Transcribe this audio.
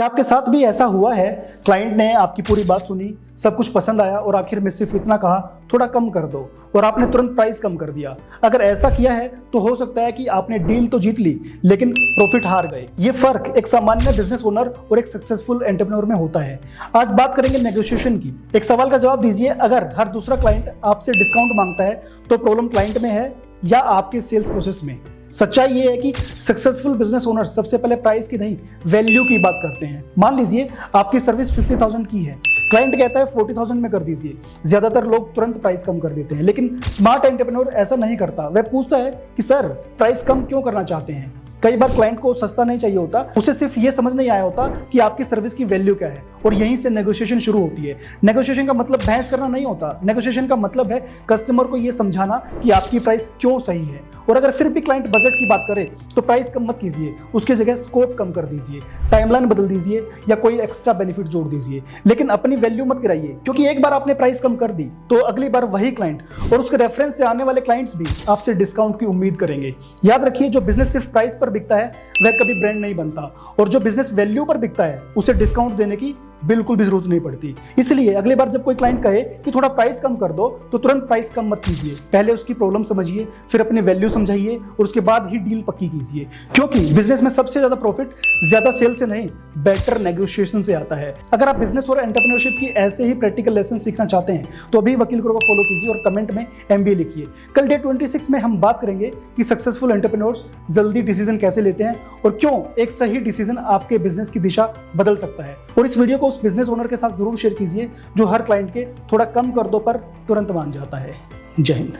क्या आपके साथ भी ऐसा हुआ है, क्लाइंट ने आपकी पूरी बात सुनी, सब कुछ पसंद आया और आखिर में सिर्फ इतना कहा थोड़ा कम कर दो और आपने तुरंत प्राइस कम कर दिया। अगर ऐसा किया है तो हो सकता है कि आपने डील तो जीत ली लेकिन प्रॉफिट हार गए। ये फर्क एक सामान्य बिजनेस ओनर और एक सक्सेसफुल एंटरप्रेन्योर में होता है। आज बात करेंगे नेगोशिएशन की। एक सवाल का जवाब दीजिए, अगर हर दूसरा क्लाइंट आपसे डिस्काउंट मांगता है तो प्रॉब्लम क्लाइंट में है या आपके सेल्स प्रोसेस में? सच्चाई ये है कि सक्सेसफुल बिजनेस ओनर सबसे पहले प्राइस की नहीं, वैल्यू की बात करते हैं। मान लीजिए आपकी सर्विस 50,000 की है, क्लाइंट कहता है 40,000 में कर दीजिए। ज्यादातर लोग तुरंत प्राइस कम कर देते हैं, लेकिन स्मार्ट एंटरप्रेन्योर ऐसा नहीं करता। वह पूछता है कि सर प्राइस कम क्यों करना चाहते हैं? कई बार क्लाइंट को सस्ता नहीं चाहिए होता, उसे सिर्फ ये समझ नहीं आया होता कि आपकी सर्विस की वैल्यू क्या है, और यहीं से नेगोशिएशन शुरू होती है। नेगोशिएशन का मतलब बहस करना नहीं होता। नेगोशिएशन का मतलब है कस्टमर को ये समझाना कि आपकी प्राइस क्यों सही है। और अगर फिर भी क्लाइंट बजट की बात करे तो प्राइस कम मत कीजिए, उसकी जगह स्कोप कम कर दीजिए, टाइमलाइन बदल दीजिए या कोई एक्स्ट्रा बेनिफिट जोड़ दीजिए, लेकिन अपनी वैल्यू मत गिराइए। क्योंकि एक बार आपने प्राइस कम कर दी तो अगली बार वही क्लाइंट और उसके रेफरेंस से आने वाले क्लाइंट्स भी आपसे डिस्काउंट की उम्मीद करेंगे। याद रखिए, जो बिजनेस सिर्फ प्राइस पर बिकता है वह कभी ब्रांड नहीं बनता, और जो बिजनेस वैल्यू पर बिकता है उसे डिस्काउंट देने की बिल्कुल भी जरूरत नहीं पड़ती। इसलिए अगली बार जब कोई क्लाइंट कहे कि थोड़ा प्राइस कम कर दो तो तुरंत प्राइस कम मत कीजिए। पहले उसकी प्रॉब्लम समझिए, फिर अपनी वैल्यू समझाइए और उसके बाद ही डील पक्की कीजिए। क्योंकि बिजनेस में सबसे ज्यादा प्रॉफिट ज्यादा सेल से नहीं, बेटर नेगोशिएशन से आता है। अगर आप बिजनेस और एंटरप्रेन्योरशिप की ऐसे ही प्रैक्टिकल लेसन सीखना चाहते हैं तो अभी वकील गुरु को फॉलो कीजिए और कमेंट में MBA लिखिए। कल डे 26 में हम बात करेंगे कि सक्सेसफुल एंटरप्रेन्योर्स जल्दी डिसीजन कैसे लेते हैं और क्यों एक सही डिसीजन आपके बिजनेस की दिशा बदल सकता है। और इस वीडियो को उस बिजनेस ओनर के साथ जरूर शेयर कीजिए जो हर क्लाइंट के थोड़ा कम कर दो पर तुरंत मान जाता है। जय हिंद।